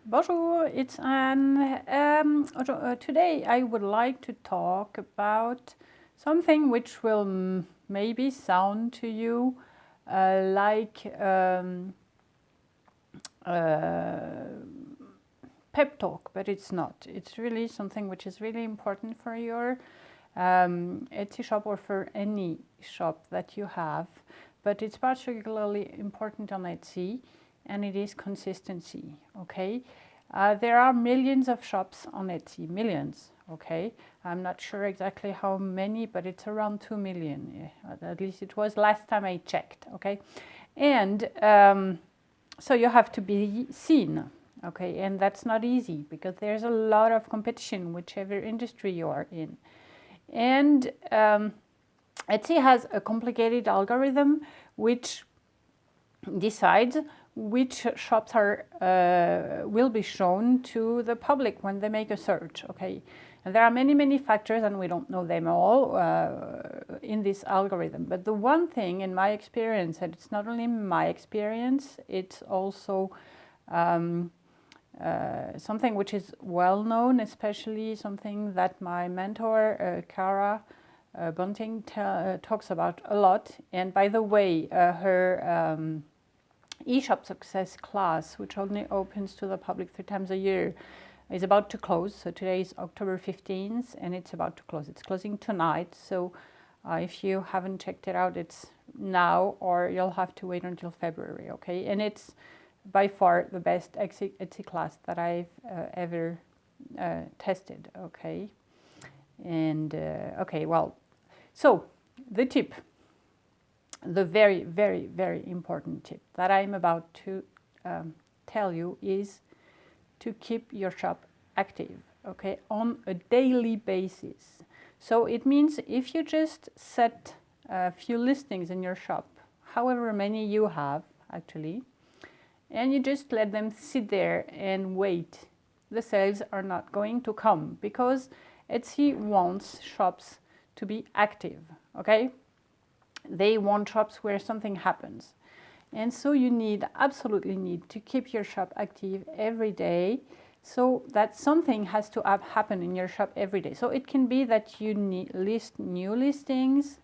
Bonjour, it's Anne. Today I would like to talk about something which will maybe sound to you like pep talk, but it's not. It's really something which is really important for your Etsy shop or for any shop that you have, but it's particularly important on Etsy, and it is consistency. Okay, there are millions of shops on Etsy, millions. Okay, I'm not sure exactly how many, but it's around 2 million. At least it was last time I checked. Okay, and so you have to be seen. Okay, and that's not easy because there's a lot of competition, whichever industry you are in. And Etsy has a complicated algorithm which decides which shops are will be shown to the public when they make a search. Okay, and there are many factors, and we don't know them all in this algorithm. But the one thing, in my experience, and it's not only my experience, it's also something which is well known, especially something that my mentor, Cara Bunting, talks about a lot. And by the way, her eShop Success class, which only opens to the public 3 times a year, is about to close. So today is October 15th, and it's about to close. It's closing tonight. So if you haven't checked it out, it's now, or you'll have to wait until February. Okay, and it's by far the best Etsy class that I've ever tested. Okay, and okay, well, so the tip, the very important tip that I'm about to tell you is to keep your shop active. Okay, on a daily basis. So it means if you just set a few listings in your shop, however many you have actually, and you just let them sit there and wait, the sales are not going to come because Etsy wants shops to be active. Okay, they want shops where something happens, and so you absolutely need to keep your shop active every day, so that something has to happen in your shop every day. So it can be that you list new listings.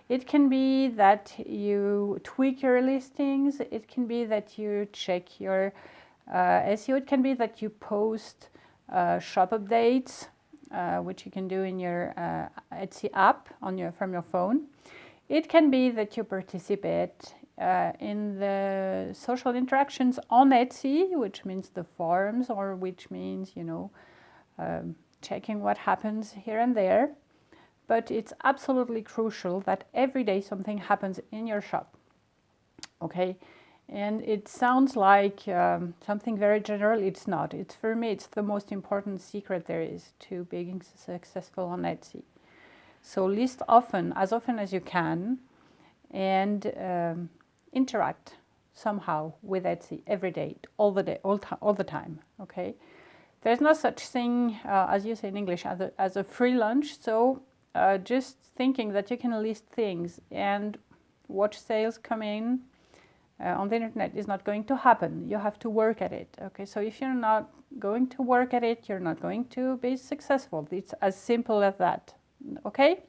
It can be that you tweak your listings. It can be that you check your SEO. It can be that you post shop updates, which you can do in your Etsy app from your phone. It can be that you participate in the social interactions on Etsy, which means the forums, or which means, checking what happens here and there. But it's absolutely crucial that every day something happens in your shop. Okay, and it sounds like something very general. It's not. It's, for me, it's the most important secret there is to being successful on Etsy. So list often as you can, and interact somehow with Etsy every day, all the time. Okay, there's no such thing as you say in English as a free lunch. So just thinking that you can list things and watch sales come in on the internet is not going to happen. You have to work at it. Okay, so if you're not going to work at it, you're not going to be successful. It's as simple as that. Okay,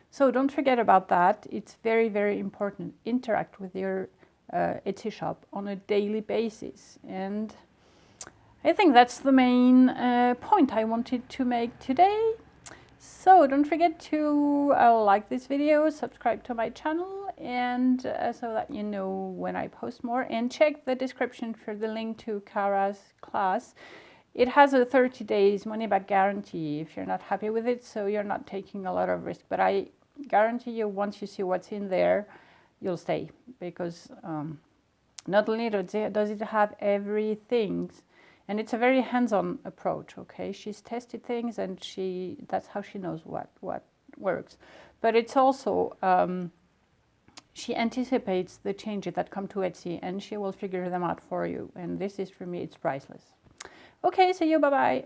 so don't forget about that. It's very important. Interact with your Etsy shop on a daily basis, and I think that's the main point I wanted to make today. So don't forget to like this video, subscribe to my channel, and so that you know when I post more, and check the description for the link to Cara's class. It has a 30 days money back guarantee if you're not happy with it, so you're not taking a lot of risk. But I guarantee you, once you see what's in there, you'll stay, because not only does it have everything, and it's a very hands-on approach. Okay, she's tested things, and that's how she knows what works. But it's also she anticipates the changes that come to Etsy, and she will figure them out for you. And this is, for me, it's priceless. Okay, see you. Bye bye.